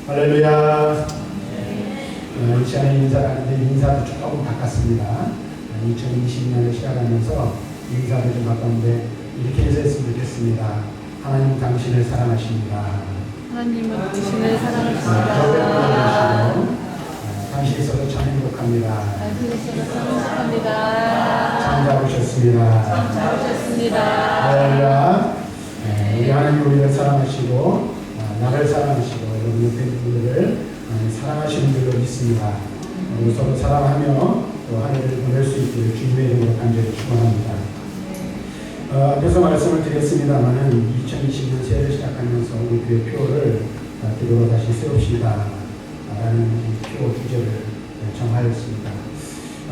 할렐루야. 이 시간에 인사를 하는데 인사도 조금 바꿨습니다. 2020년을 시작하면서 인사를 좀 바꿨는데 이렇게 인사했으면 좋겠습니다. 하나님 당신을 사랑하십니다. 하나님은 당신을 사랑하십니다. 당신이 있어서 참 행복합니다. 당신이 있어서 참 행복합니다. 참 잡으셨습니다. 참 잡으셨습니다. 할렐루야. 우리 하나님 우리를 사랑하시고 나를 사랑하시고 여러분의 분들을 사랑하시는 줄로 믿습니다. 우리 서로 사랑하며 또 한 해를 보낼 수 있기를 주님의 이름으로 간절히 축원합니다. 앞에서 말씀을 드렸습니다만 2020년 새해를 시작하면서 우리 교회 표를 기도로 다시 세웁시다 라는 표 주제를 정하였습니다.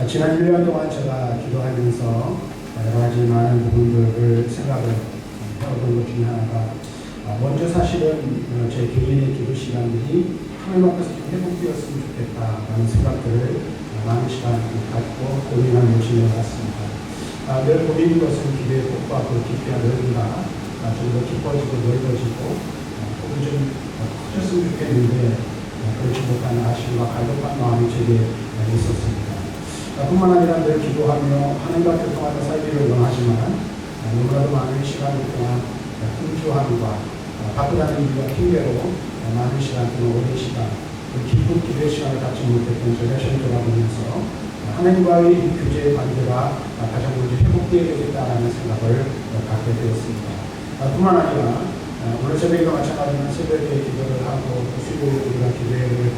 지난 1년 동안 제가 기도하면서 여러 가지 많은 부분들을 생각을 해오던 것 중에 하나가 먼저 사실은 제 개인의 기도 시간들이 하나님 앞에서 좀 회복되었으면 좋겠다라는 생각들을 많은 시간을 갖고 고민하는 것이 되었습니다. 늘 고민인 것은 기도의 폭과 그 깊이가 넓은가 좀 더 깊어지고 넓어지고 혹은 좀 커졌으면 좋겠는데 그렇지 못한 아쉬움과 갈급한 마음이 제게 있었습니다. 뿐만 아니라 늘 기도하며 하나님과 교통하며 살기를 원하지만 너무나도 많은 시간을 동안 분주함과 바쁘다는 이유와 핑계로 많은 시간 또는 오랜 시간 깊은 기도의 시간을 갖지 못했던 저 자신을 돌아보면서 하나님과의 이 교제의 관계가 가장 먼저 회복되어야 되겠다는 생각을 갖게 되었습니다. 뿐만 아니라 오늘 새벽에도 마찬가지로 새벽에 기도를 하고 수요일에 우리가 기도회를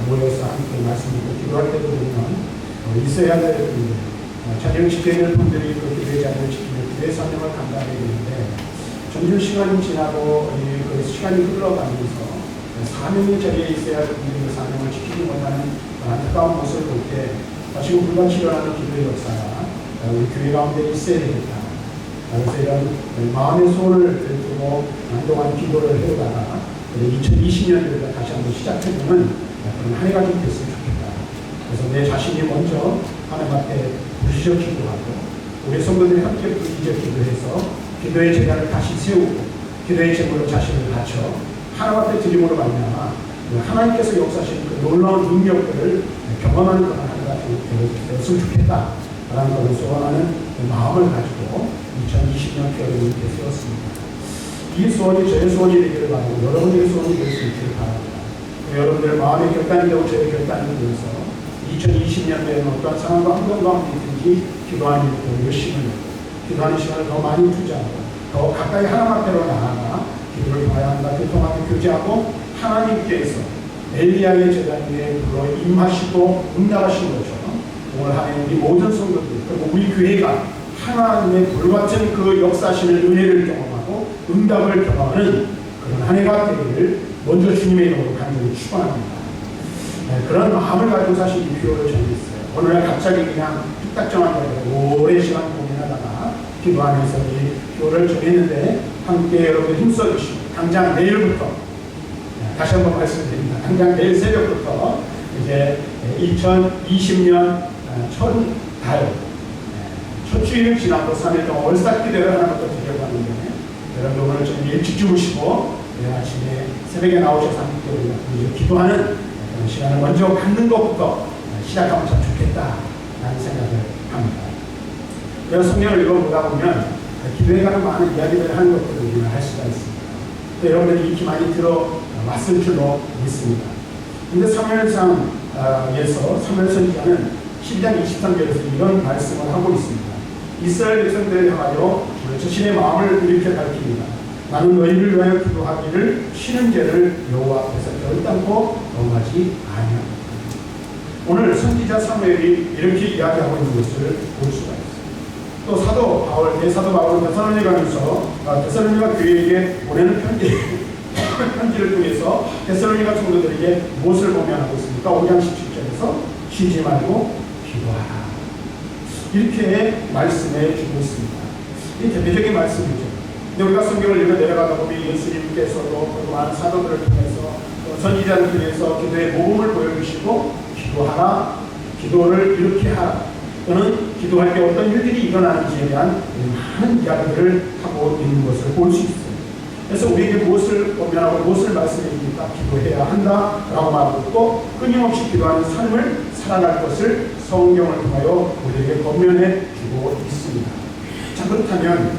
모여서 함께 말씀 듣고 기도할 때도 보면 있어야 될 분들 자녀를 지켜야 될 분들이 그 기도의 자리를 지키며 기도의 사명을 감당해야 되는데 점점 시간이 지나고 그 시간이 흘러가면서 사명의 자리에 있어야 할 분들이 그 사명을 지키지 못하는 안타까운 모습을 볼 때 지금 불같이 일어나는 기도의 역사가 우리 교회 가운데 있어야 되겠다. 그래서 이런 마음의 소원을 두고 한동안 기도를 해오다가 2020년을 다시 한번 시작해보는 그런 한 해가 좀 됐으면 좋겠다. 그래서 내 자신이 먼저 하나님 앞에 부르짖어 기도하고 우리 성도들이 함께 부르짖어 기도해서 기도의 제단을 다시 세우고 기도의 제물로 자신을 바쳐 하나님 앞에 드림으로 말미암아 하나님께서 역사하신 그 놀라운 능력들을 경험하는 그런 한 해가 되었으면 좋겠다라는 것을 소원하는 마음을 가지고 2020년 표를 이렇게 세웠습니다. 이 소원이 저의 소원이 되기를 바라고 여러분들의 소원이 될 수 있기를 바랍니다. 여러분들의 마음의 결단이 되고 저의 결단이 되어서 2020년도에는 어떠한 상황과 환경 가운데 있든지 기도하는 일을 열심히 하고 기도하는 시간을 더 많이 투자하고 더 가까이 하나님 앞으로 나아가 기도를 봐야 한다. 교통하고 교제하고 하나님께서 엘리야의 제단 위에 불러 임하시고 응답하신 것처럼 오늘 하나님 우리 모든 성도들 그리고 우리 교회가 하나님의 불같은 그 역사하시는 은혜를 경험하고 응답을 경험하는 그런 한 해가 되기를 먼저 주님의 이름으로 간절히 축원합니다. 그런 마음을 가지고 사실 이 표를 정했어요. 오늘날 갑자기 그냥 뚝딱 정한 거예요. 오랜 시간 고민하다가 기도하면서 이 표를 정했는데 함께 여러분 힘써주시고 당장 내일부터 다시 한번 말씀드립니다. 당장 내일 새벽부터 이제 2020년 첫 달 첫 주일을 지나고 3일 동안 월삭 기도를 하는 것도 드리려고 하는데 여러분 오늘 좀 일찍 주무시고 내일 아침에 새벽에 나오셔서 함께 기도하는 그런 시간을 먼저 갖는 것부터 시작하면 참 좋겠다라는 생각을 합니다. 그래서 성경을 읽어보다 보면 기도에 관한 많은 이야기들을 하는 것들을 우리는 할 수가 있습니다. 또 여러분들이 익히 많이 들어왔을 줄로 믿습니다. 그런데 사무엘상에서 사무엘 선지자는 12장 23절에서 이런 말씀을 하고 있습니다. 이스라엘 백성들을 향하여 자신의 마음을 이렇게 밝힙니다. 나는 너희를 위하여 기도하기를 쉬는 죄를 여호와 앞에서 결단코 범하지 아니하노라. 오늘 선지자 사무엘이 이렇게 이야기하고 있는 것을 볼 수가 있습니다. 또 사도 바울, 대사도 바울은 데살로니가에 가면서 데살로니가 교회에게 보내는 편지를 통해서 데살로니가 성도들에게 무엇을 보면하고 있습니까? 5장 17절에서 쉬지 말고 기도하라. 이렇게 말씀해 주고 있습니다. 이 대표적인 말씀이죠. 근데 우리가 성경을 읽어 내려가다 보면 예수님께서도 많은 사도들을 통해서 선지자를 통해서 기도의 모범을 보여주시고 기도하라, 기도를 이렇게 하라 또는 기도할 때 어떤 일들이 일어나는지에 대한 많은 이야기들을 하고 있는 것을 볼 수 있어요. 그래서 우리에게 무엇을 권면하고 무엇을 말씀해줍니까? 기도해야 한다라고 말하고 있고 끊임없이 기도하는 삶을 살아갈 것을 성경을 통하여 우리에게 권면해 주고 있습니다. 자, 그렇다면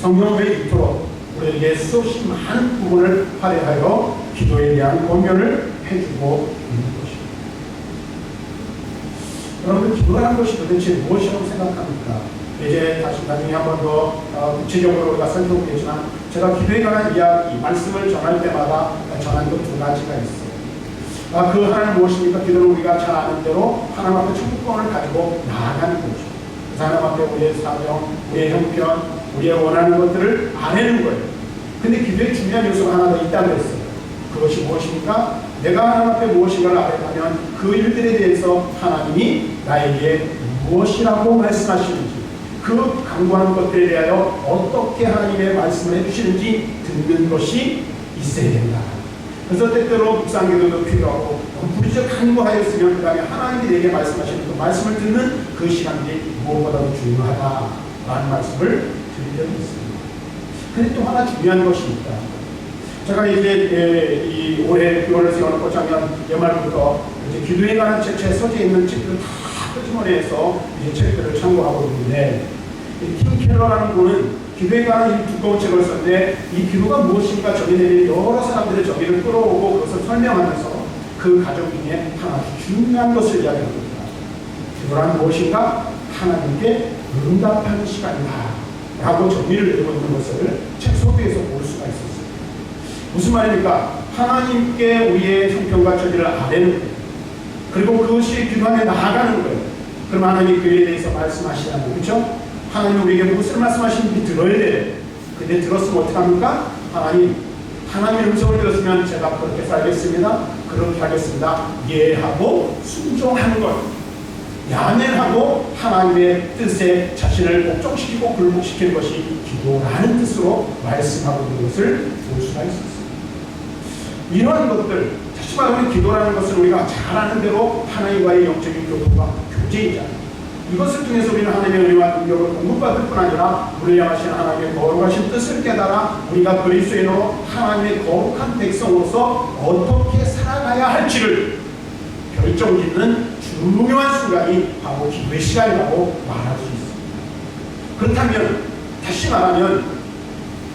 성경은 왜 이토록 우리에게 수없이 많은 부분을 할애하여 기도에 대한 권면을 해주고 있는 것입니다. 여러분, 기도라는 것이 도대체 무엇이라고 생각합니까? 이제 다시 나중에 한 번 더 구체적으로 우리가 살펴보겠지만 제가 기도에 관한 이야기, 말씀을 전할 때마다 전한 것 두 가지가 있어요. 그 하나는 무엇입니까? 기도는 우리가 잘 아는 대로 하나님 앞에 청구권을 가지고 나아가는 거죠. 그 하나님 앞에 우리의 사명, 우리의 형편, 우리의 원하는 것들을 아내는 거예요. 근데 기도에 중요한 요소가 하나 더 있다고 했어요. 그것이 무엇입니까? 내가 하나님 앞에 무엇인가를 아뢰면 그 일들에 대해서 하나님이 나에게 무엇이라고 말씀하시는지, 그 강구하는 것들에 대하여 어떻게 하나님의 말씀을 해주시는지 듣는 것이 있어야 된다. 그래서 때때로 묵상기도도 필요하고 부르짖어 간구하였으면 그 다음에 하나님이 내게 말씀하시는 그 말씀을 듣는 그 시간이 무엇보다도 중요하다라는 말씀을 드린 적이 있습니다. 근데 또 하나 중요한 것이 있다. 제가 이제 이 올해 9월을 세워놓고 작년 연말부터 이제 기도에 관한 제 서재에 있는 책들을 다 끄집어내서 이제 책들을 참고하고 있는데, 팀 켈러라는 분은 기도에 관한 이 두꺼운 책을 썼는데 이 기도가 무엇인가 적어내는 여러 사람들의 저기를 끌어오고 그것을 설명하면서 그 가정 중에 하나 중요한 것을 이야기합니다. 기도란 무엇인가? 하나님께 응답하는 시간이다 라고 정의를 내고 있는 것을 책 소개에서 볼 수가 있었어요. 무슨 말입니까? 하나님께 우리의 형편과 처지를 아뢰는 거예요. 그리고 그것이 기도하며 나아가는 거예요. 그럼 하나님이 그에 대해서 말씀하시라는 거죠. 하나님 우리에게 무엇을 말씀하시는지 들어야 돼요. 근데 들었으면 어떡합니까? 하나님의 음성을 들었으면 제가 그렇게 살겠습니다. 그렇게 하겠습니다. 예하고 순종하는 것. 야매하고 하나님의 뜻에 자신을 복종시키고 굴복시키는 것이 기도라는 뜻으로 말씀하고 있는 것을 볼 수가 있었습니다. 이러한 것들, 다시 말하면 기도라는 것은 우리가 잘 아는 대로 하나님과의 영적인 교통과 교제이잖아요. 이것을 통해서 우리는 하나님의 은혜와 능력을 공급받을 뿐 아니라 우리를 향하신 하나님의 거룩하신 뜻을 깨달아 우리가 그리스도인으로 하나님의 거룩한 백성으로서 어떻게 살아가야 할지를 결정짓는 중요한 순간이 바로 기도의 시간이라고 말할 수 있습니다. 그렇다면 다시 말하면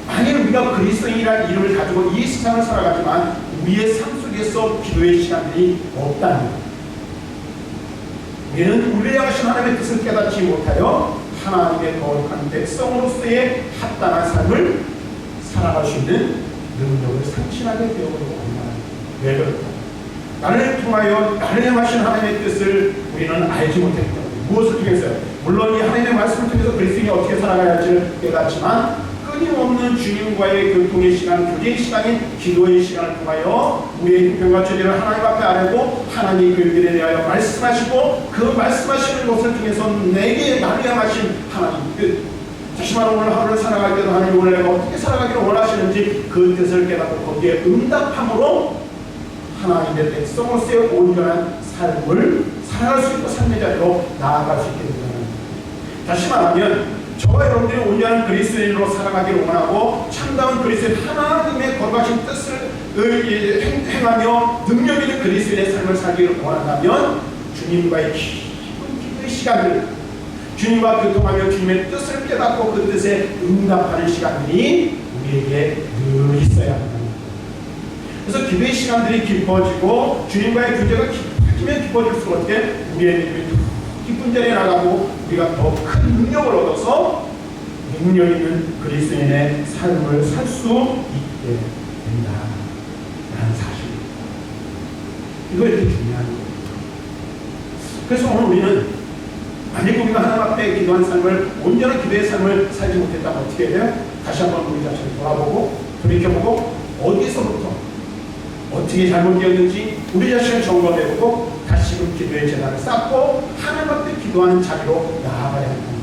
만약 우리가 그리스도인이라는 이름을 가지고 이 세상을 살아가지만 우리의 삶 속에서 기도의 시간들이 없다면 우리는 우리를 향하신 하나님의 뜻을 깨닫지 못하여 하나님의 거룩한 백성으로서의 합당한 삶을 살아갈 수 있는 능력을 상실하게 되어버리고 합니다. 왜 그럴까? 나를 통하여 나를 향하신 하나님의 뜻을 우리는 알지 못했기 때문에. 무엇을 통해서요? 물론 이 하나님의 말씀을 통해서 그리스도인이 어떻게 살아가야 할지를 깨닫지만 끊임없는 주님과의 교통의 시간, 교제의 시간인 기도의 시간을 통하여 우리의 형편과 처지를 하나님 앞에 아뢰고 하나님 그 일들에 대하여 말씀하시고 그 말씀하시는 것을 통해서 내게 나를 향하신 하나님 뜻, 다시 말하면 오늘 하루를 살아갈 때도 하나님 오늘 내가 어떻게 살아가기를 원하시는지 그 뜻을 깨닫고 거기에 응답함으로 하나님의 백성으로서의 온전한 삶을 살아갈 수 있고 삶의 자리로 나아갈 수 있게 된다는 겁니다. 다시 말하면 저와 여러분들이 온전한 그리스도인으로 살아가기를 원하고 참다운 그리스도인 하나님의 거룩하신 뜻을 행하며 능력 있는 그리스도인의 삶을 살기를 원한다면 주님과의 깊은 기도의 시간들, 주님과 교통하며 주님의 뜻을 깨닫고 그 뜻에 응답하는 시간들이 우리에게 늘 있어야 합니다. 그래서 기도의 시간들이 깊어지고 주님과의 교제가 깊어지면 깊어질수록 어떻게 우리의 믿음이 깊은 자리에 나가고 우리가 더 큰 능력을 얻어서 능력 있는 그리스도인의 삶을 살 수 있게 된다라는 사실입니다. 이거 이렇게 중요한 거예요. 그래서 오늘 우리는 만약 우리가 하나님 앞에 기도한 삶을 온전한 기도의 삶을 살지 못했다면 어떻게 해야 돼요? 다시 한번 우리 자신을 돌아보고 돌이켜보고 어디서부터 어떻게 잘못되었는지 우리 자신을 점검해보고 다시금 기도의 재단을 쌓고 하나님 앞에 기도하는 자리로 나아가야 합니다.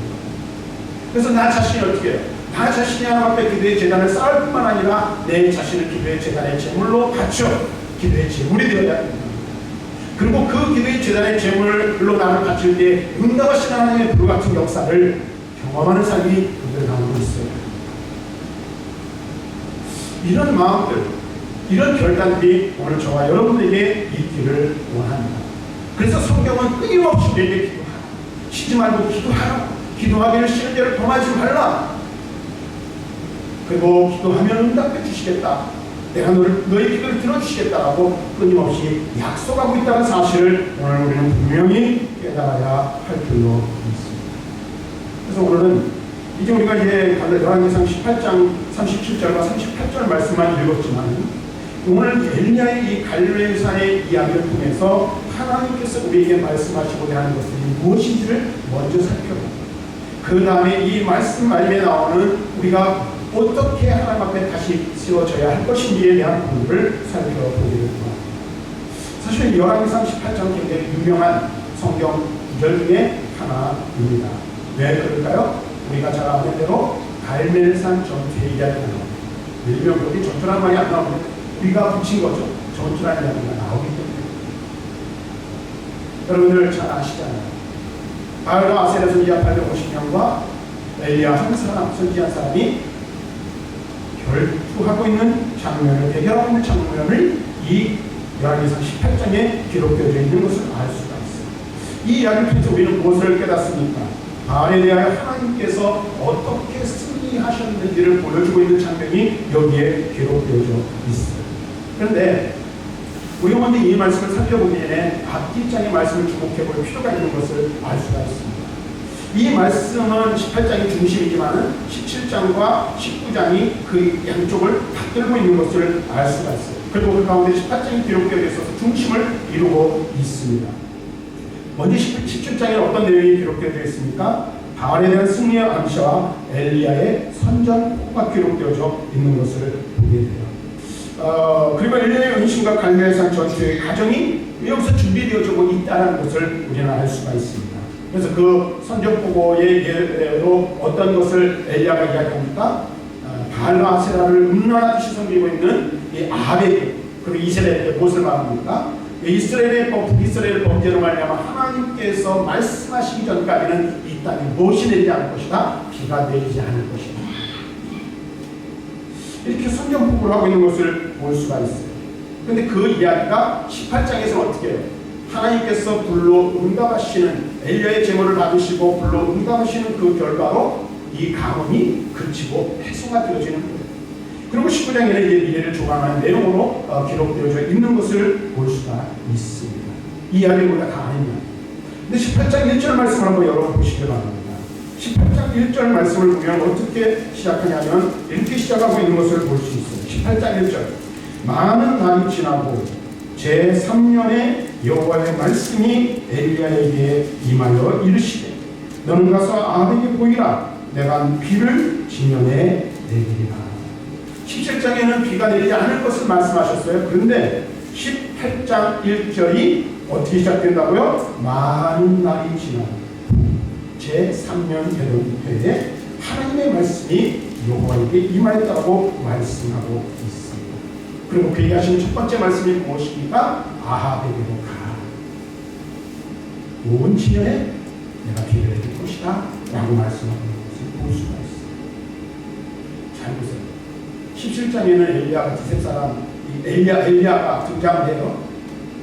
그래서 나 자신이 어떻게 해요? 나 자신이 하나님 앞에 기도의 재단을 쌓을 뿐만 아니라 내 자신을 기도의 재단의 제물로 바쳐 기도의 제물이 되어야 합니다. 그리고 그 기도의 재단의 제물로 나를 바칠 때 응답하신 하나님의 불같은 역사를 경험하는 삶이 우리를 나오고 있어요. 이런 마음들, 이런 결단들이 오늘 저와 여러분에게 있기를 원합니다. 그래서 성경은 끊임없이 우리에게 기도하라, 쉬지 말고 기도하라, 기도하기를 쉬는 대로 범하지 말라, 그리고 기도하면 응답해 주시겠다, 내가 너희 기도를 들어주시겠다라고 끊임없이 약속하고 있다는 사실을 오늘 우리는 분명히 깨달아야 할 필요가 있습니다. 그래서 오늘은 이제 우리가 열왕기상 18장 37절과 38절 말씀만 읽었지만 오늘 엘리야의 이 갈멜산의 이야기를 통해서 하나님께서 우리에게 말씀하시고자 하는 것들이 무엇인지를 먼저 살펴보고 그 다음에 이 말씀 말미에 나오는 우리가 어떻게 하나님 앞에 다시 세워져야 할 것인지에 대한 부분을 살펴보기를 합니다. 사실 열왕기상 18장 굉장히 유명한 성경 구절 중에 하나입니다. 왜 그럴까요? 우리가 잘 아는 대로 갈멜산 전투의 이야기가 나옵니다. 일명 거기 전투라는 말이 안 나오는데 우리가 붙인 거죠. 전투라는 이야기가 나오기 때문에. 여러분들 잘 아시잖아요. 바알과 아세라 선지자 850명과 엘리야 한 사람, 선지자 한 사람이 결투하고 있는 장면을, 대결하고 있는 장면을 이 열왕기상 18장에 기록되어 있는 것을 알 수가 있어요. 이 이야기를 통해서 우리는 무엇을 깨닫습니까? 바알에 대하여 하나님께서 어떻게 승리하셨는지를 보여주고 있는 장면이 여기에 기록되어져 있어요. 그런데 우리가 먼저 이 말씀을 살펴보기 전에 앞뒷장의 말씀을 주목해 볼 필요가 있는 것을 알 수가 있습니다. 이 말씀은 18장이 중심이지만 17장과 19장이 그 양쪽을 받들고 있는 것을 알 수가 있어요. 그리고 그 가운데 18장이 기록되어 있어서 중심을 이루고 있습니다. 먼저 17장에 어떤 내용이 기록되어 있습니까? 바알에 대한 승리의 암시와 엘리야의 선전포가 기록되어져 있는 것을 보게 돼요. 그리고 엘리야의 은신과 갈멜산 전투의 과정이 여기서 준비되어지고 있다는 것을 우리는 알 수가 있습니다. 그래서 그 선전포고의 예로 어떤 것을 엘리야가 이야기합니까? 바알과 아세라를 음란하듯이 섬기고 있는 이 아합에게, 그리고 이스라엘에게 무엇을 말합니까? 이스라엘의 북이스라엘 범죄로 말미암아 하나님께서 말씀하시기 전까지는 이 땅에 무엇이 내리지 않을 것이다? 비가 내리지 않을 것이다. 이렇게 선전포고를 하고 있는 것을 볼 수가 있어요. 그런데 그 이야기가 18장에서 어떻게 해요? 하나님께서 불로 응답하시는, 엘리야의 제물을 받으시고 불로 응답하시는 그 결과로 이 가뭄이 그치고 해소가 되어지는 거예요. 그리고 19장에는 이제 미래를 조망하는 내용으로 기록되어져 있는 것을 볼 수가 있습니다. 이 이야기를 우리가 다 아는 이야기. 근데 18장 1절 말씀을 한번 열어보시기 바랍니다. 18장 1절 말씀을 보면 어떻게 시작하냐면 이렇게 시작하고 있는 것을 볼 수 있어요. 18장 1절. 많은 날이 지나고 제3년에 여호와의 말씀이 엘리야에게 임하여 이르시되 너는 가서 아합에게 보이라. 내가 비를 지면에 내리리라. 17장에는 비가 내리지 않을 것을 말씀하셨어요. 그런데 18장 1절이 어떻게 시작된다고요? 많은 날이 지나고 제3년 되던 해에 하나님의 말씀이 여호와에게 임하였다고 말씀하고 있습니다. 그리고 그 얘기하시는 첫 번째 말씀이 무엇입니까? 아합에게로 가라. 온 지면에 내가 비를 내릴 것이다 라고 말씀하고 있는 것을 볼 수가 있습니다. 잘 보세요. 17장에는 엘리야가 디셉 사람 엘리야가 등장해요.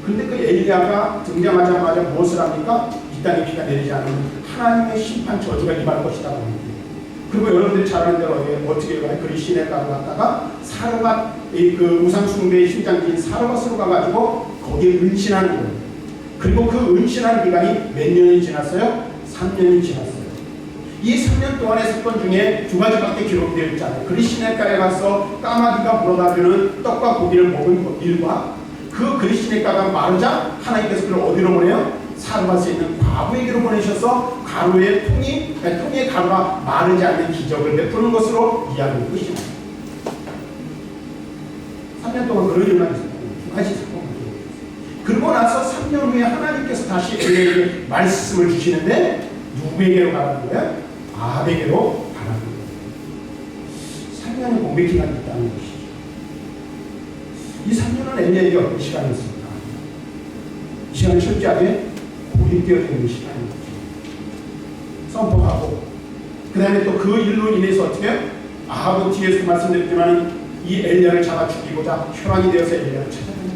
그런데 그 엘리야가 등장하자마자 무엇을 합니까? 이 땅에 비가 내리지 않으면 하나님의 심판 저주가 임할 것이라고 합니다. 그리고 여러분들이 잘 아는 대로 어떻게 가요? 그리 시내가로 갔다가 사르밧, 그 우상숭배의 심장지인 사르밧으로 가가지고 거기에 은신하는 거예요. 그리고 그 은신하는 기간이 몇 년이 지났어요? 3년이 지났어요. 이 3년 동안의 사건 중에 두 가지밖에 기록되어 있잖아요. 그리 시내가에 가서 까마귀가 물어다주는 떡과 고기를 먹은 일과 그 그리 시내가가 마르자 하나님께서 그를 어디로 보내요? 사르밧에 있는 과부에게로 보내셔서 가루의 통의 가루가 마르지 않는 기적을 베푸는 것으로 이야기를 끝이죠. 3년 동안 그런 일만 있었고 두 가지 사건을 그러고 나서 3년 후에 하나님께서 다시 엘리야에게 말씀을 주시는데 누구에게로 가라는 거예요? 아합에게로 가라는 거예요. 3년의 공백 기간이 있다는 것이죠. 이 3년은 엘리야에게 어떤 시간이었습니까? 이 시간은 철저하게 고립되어 있는 시간인 거죠. 선포하고 그 다음에 또 그 일로 인해서 어떻게 해요? 아합은 뒤에서 말씀드렸지만 이 엘리야를 잡아 죽이고자 혈안이 되어서 엘리야를 찾아다녔어요.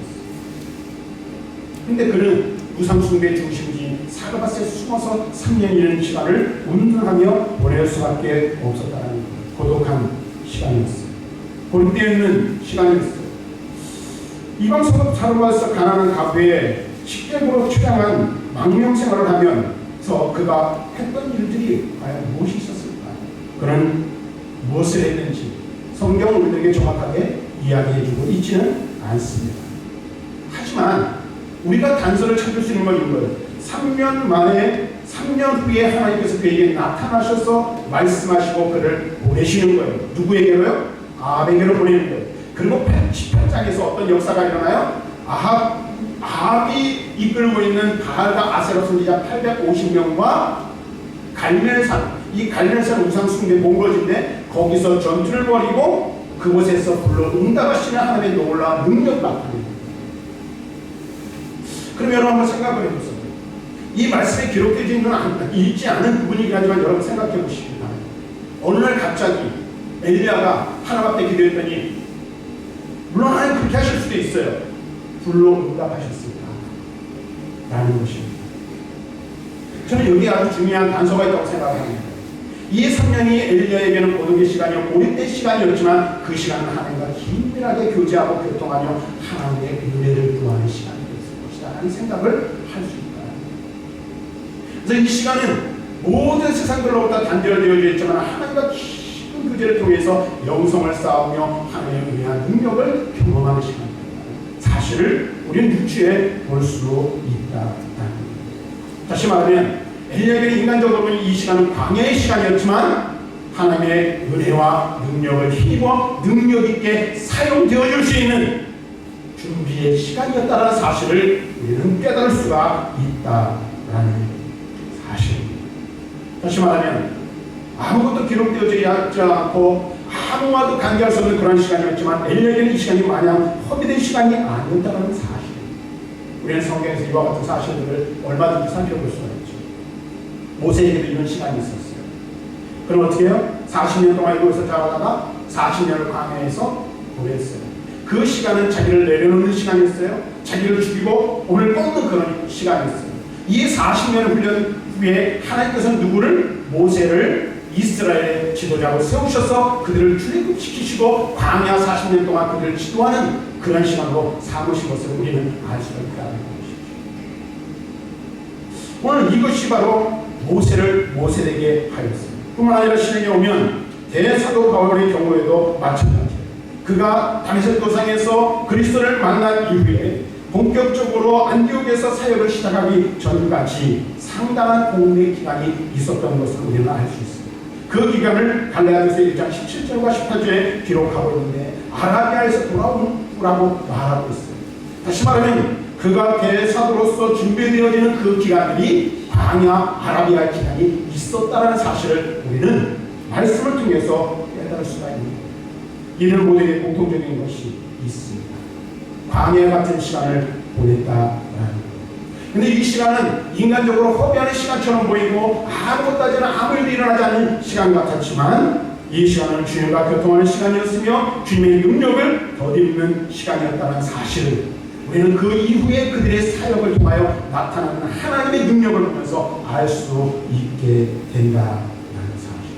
근데 그는 우상숭배 중심지인 사르밧에 숨어서 3년이라는 시간을 운동하며 보낼 수밖에 없었다는 고독한 시간이었어요. 고립되어 있는 시간이었어요. 이방 성읍 사르밧에서 가난한 가부에 식객으로 출양한 망명 생활을 하면서 그가 했던 일들이 과연 무엇이 있었을까? 그는 무엇을 했는지 성경은 우리에게 정확하게 이야기해주고 있지는 않습니다. 하지만 우리가 단서를 찾을 수 있는 건 이거예요. 3년 만에 3년 후에 하나님께서 그에게 나타나셔서 말씀하시고 그를 보내시는 거예요. 누구에게로요? 아합에게로 보내는 거예요. 그리고 18장에서 어떤 역사가 일어나요? 아합이 이끌고 있는 바알과 아세라 선지자 850명과 갈멜산, 이 갈멜산 우상 숭배 몽골인데 거기서 전투를 벌이고 그곳에서 불러 응답하시는 하나님의 놀라운 능력을 나타냅니다. 그럼 여러분 한번 생각을 해보세요. 이 말씀에 기록되어 있지 않은 부분이긴 하지만 여러분 생각해 보시기 바랍니다. 어느 날 갑자기 엘리야가 하나님 앞에 기도했더니 물론 하나님 그렇게 하실 수도 있어요. 불로 응답하셨습니다. 라는 것입니다. 저는 여기 아주 중요한 단서가 있다고 생각합니다. 이 3년이 엘리야에게는 고독의 시간이요 고립된 시간이었지만 그 시간은 하나님과 긴밀하게 교제하고 교통하며 하나님의 은혜를 구하는 시간이었을 것이다 라는 생각을 할 수 있다. 그래서 이 시간은 모든 세상들로부터 단절되어져 있지만 하나님과 깊은 교제를 통해서 영성을 쌓으며 하나님의 은혜한 능력을 경험하는 시간입니다. 사실을 우리는 육체에 볼 수 있다. 다시 말하면 엘리야에게는 인간적으로 보면 이 시간은 광야의 시간이었지만 하나님의 은혜와 능력을 힘입어 능력 있게 사용되어질 수 있는 준비의 시간이었다는 사실을 우리는 깨달을 수가 있다라는 사실입니다. 다시 말하면 아무것도 기록되어지지 않고 아무와도 관계할 수 없는 그런 시간이었지만 엘리야에게는 이 시간이 마냥 허비된 시간이 아니었다는 사실. 우리는 성경에서 이와 같은 사실들을 얼마든지 살펴볼 수가 있죠. 모세에게도 이런 시간이 있었어요. 그럼 어떻게 해요? 40년 동안 이곳에서 자라다가 40년을 광야에서 보냈어요. 그 시간은 자기를 내려놓는 시간이었어요. 자기를 죽이고 오늘 꺾는 그런 시간이었어요. 이 40년 훈련 후에 하나님께서는 누구를? 모세를 이스라엘의 지도자로 세우셔서 그들을 출애굽시키시고 광야 40년 동안 그들을 지도하는 그런 시간으로 삼으신 것을 우리는 알 수가 있다는 것이죠. 오늘 이것이 바로 모세를 모세되게 하였습니다. 뿐만 아니라 신에게 오면 대사도 바울의 경우에도 마찬가지예요. 그가 다메섹 도상에서 그리스도를 만난 이후에 본격적으로 안디옥에서 사역을 시작하기 전까지 상당한 공백 기간이 있었던 것을 우리는 알 수 있습니다. 그 기간을 갈라디아서 1장 17절과 18절에 기록하고 있는데 아라비아에서 돌아온 후라고 말하고 있어요. 다시 말하면 그가 대사도로서 준비되어지는 그 기간들이 광야 아라비아 기간이 있었다는 사실을 우리는 말씀을 통해서 깨달을 수가 있습니다. 이는 모두에게 공통적인 것이 있습니다. 광야 같은 시간을 보냈다라는 것. 근데 이 시간은 인간적으로 허비하는 시간처럼 보이고 아무것도 하지 않은 아무 일도 일어나지 않는 시간 같았지만 이 시간은 주님과 교통하는 시간이었으며 주님의 능력을 덧입는 시간이었다는 사실을 우리는 그 이후에 그들의 사역을 통하여 나타나는 하나님의 능력을 보면서 알 수 있게 된다라는 사실.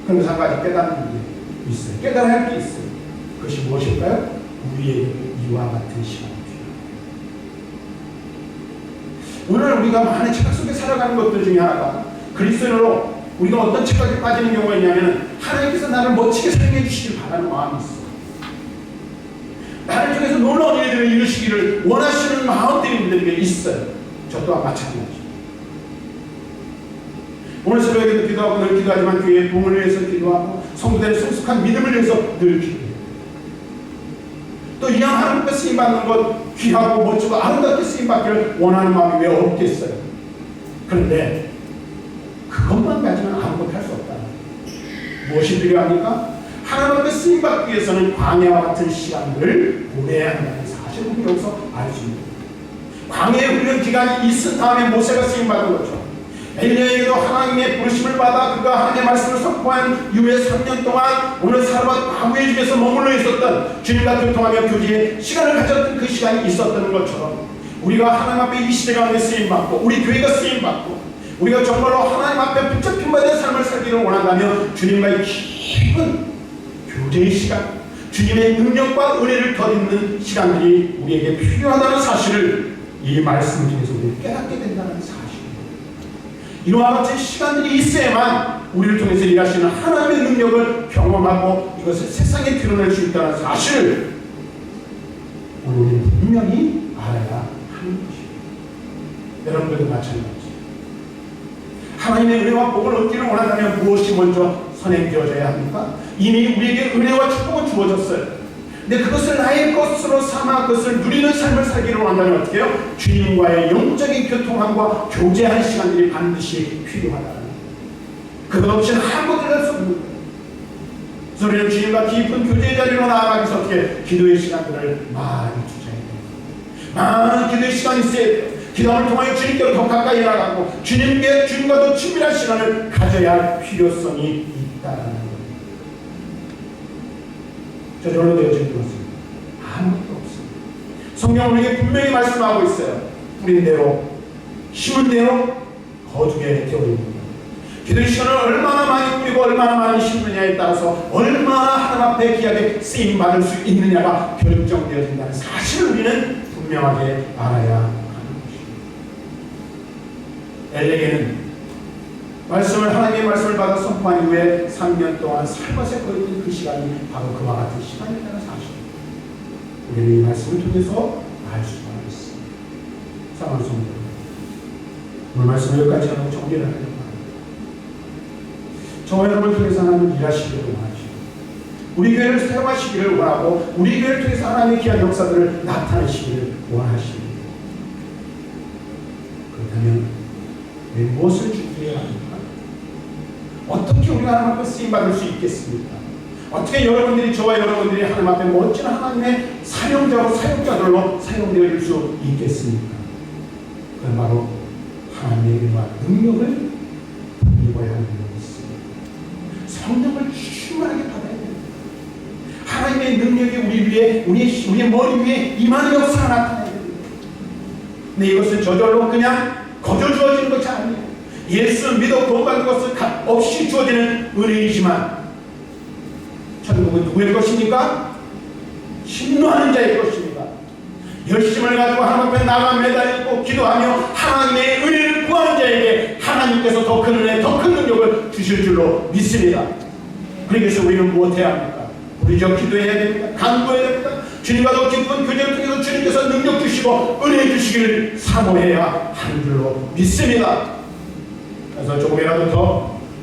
그런데 한 가지 깨닫는 게 있어요. 깨달아야 할 게 있어요. 그것이 무엇일까요? 우리에게 이와 같은 시간입니다. 오늘 우리가 많은 착각 속에 살아가는 것들 중에 하나가 그리스도인으로 우리가 어떤 착각에 빠지는 경우가 있냐면 하나님께서 나를 멋지게 사용해 주시길 바라는 마음이 있어. 나를 통해서 놀라운 일들을 이루시기를 원하시는 마음들이 우리들에게 있어요. 저 또한 마찬가지죠. 오늘 새벽에도 기도하고 늘 기도하지만 교회의 부흥을 위해서 기도하고 성도들의 성숙한 믿음을 위해서 늘 기도해요. 또 이왕 하나님께 쓰임받는 것 귀하고 멋지고 아름답게 쓰임받기를 원하는 마음이 왜 없겠어요? 그런데 그것만 가지면 아무것도 할 수 없다. 무엇이 필요합니까? 하나님께 쓰임받기 위해서는 광야와 같은 시간을 보내야 한다는 사실을 우리 여기서 알 수 있습니다. 광야의 훈련 기간이 있은 다음에 모세가 쓰임받은 거죠. 엘리야에게도 하나님의 부르심을 받아 그가 하나님의 말씀을 선포한 이후에 3년 동안 오늘 사르밧 나무의 집에서 머물러 있었던, 주님과 교통하며 교제의 시간을 가졌던 그 시간이 있었던 것처럼 우리가 하나님 앞에 이 시대 가운데 쓰임받고 우리 교회가 쓰임받고 우리가 정말로 하나님 앞에 붙잡힌 바 된 삶을 살기를 원한다면 주님과의 깊은 교제의 시간, 주님의 능력과 은혜를 덧입는 시간들이 우리에게 필요하다는 사실을 이 말씀을 통해서 우리를 깨닫게 된다는 사실입니다. 이와 같은 시간들이 있어야만 우리를 통해서 일하시는 하나님의 능력을 경험하고 이것을 세상에 드러낼 수 있다는 사실을 우리는 분명히 알아야 하는 것입니다. 여러분들도 마찬가지입니다. 하나님의 은혜와 복을 얻기를 원한다면 무엇이 먼저 선행되어져야 합니까? 이미 우리에게 은혜와 축복은 주어졌어요. 근데 그것을 나의 것으로 삼아 그것을 누리는 삶을 살기를 원한다면 어떻게 해요? 주님과의 영적인 교통함과 교제하는 시간들이 반드시 필요하다는 거예요. 그것 없이는 아무것도 할 수 없는 거예요. 그래서 우리는 주님과 깊은 교제의 자리로 나아가기 위해서 어떻게 기도의 시간들을 많이 투자해야 돼요. 많은 기도의 시간이 있어야 돼요. 기도를 통하여 주님께로 더 가까이 나가고 주님과 더 친밀한 시간을 가져야 할 필요성이 있다는 거예요. 저절로 되어지는 것은 아무것도 없습니다. 성경은 우리에게 분명히 말씀하고 있어요. 뿌린 대로 심은 대로 거두게 되어 있는 거예요. 기도의 시간을 얼마나 많이 뿌리고 얼마나 많이 심느냐에 따라서 얼마나 하나님 앞에 귀하게 쓰임받을 수 있느냐가 결정되어진다는 사실을 우리는 분명하게 알아야 하는 것입니다. 엘리야는 하나님의 말씀을 받아 선포한 이후에 3년 동안 살것에 거했던 그 시간이 바로 그와 같은 시간이라는 사실입니다. 우리는 이 말씀을 통해서 알 수가 있습니다. 사랑하는 성도, 오늘 말씀을 여기까지 하고 정리를 하려고 합니다. 저와 여러분을 통해서 하나님은 일하시기를 원하시고 우리 교회를 사용하시기를 원하고 우리 교회를 통해서 하나님의 귀한 역사들을 나타내시기를 원하십니다. 그렇다면 우리 무엇을 준비해야 합니까? 어떻게 우리가 하나님 앞에 쓰임받을 수 있겠습니까? 어떻게 여러분들이, 저와 여러분들이 하나님 앞에 멋진 하나님의 사용자로 사용자들로 사용되어질 수 있겠습니까? 그건 바로 하나님의 은혜와 능력을 입어야 하는 것입니다. 성령을 충만하게 받아야 됩니다. 하나님의 능력이 우리 위에, 우리의 머리 위에 임하는 역사가 나타나야 됩니다. 근데 이것은 저절로 그냥 거저 주어지는 것이 아니에요. 예수 믿어 구원받는 것은 값 없이 주어지는 은혜이지만 천국은 누구의 것입니까? 신노하는 자의 것입니다. 열심을 가지고 하나님 앞에 나가 매달리고 기도하며 하나님의 은혜를 구하는 자에게 하나님께서 더 큰 은혜, 더 큰 능력을 주실 줄로 믿습니다. 그러기 위해서 우리는 무엇해야 합니까? 우리저 기도해야 됩니다. 간구해야 됩니다. 주님과 더 깊은 교제를 통해서 주님께서 능력 주시고 은혜 주시기를 사모해야 하는 줄로 믿습니다. 그래서 조금이라도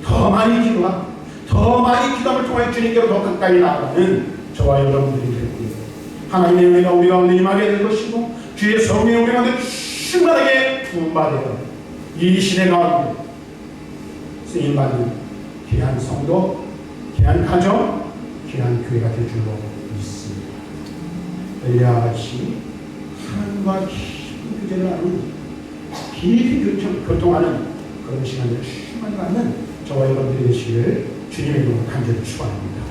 더 많이 기도하고 더 많이 기도함을 통해 주님께로 더 가까이 나아가는 저와 여러분들이 될 거예요. 하나님의 은혜가 우리 가운데 임하게 될 것이고 주의 성령이 우리 가운데 충만하게 부음받아요. 이 시대 가운데 쓰임받는 귀한 성도, 귀한 가정, 귀한 교회가 될 줄로 믿습니다. 엘리야와 같이 하나님과 깊은 교제를 하는, 깊이 교통하는 그런 시간을 충만히 갖는 저와 여러분들이 되시기를 주님의 이름으로 간절히 축원합니다.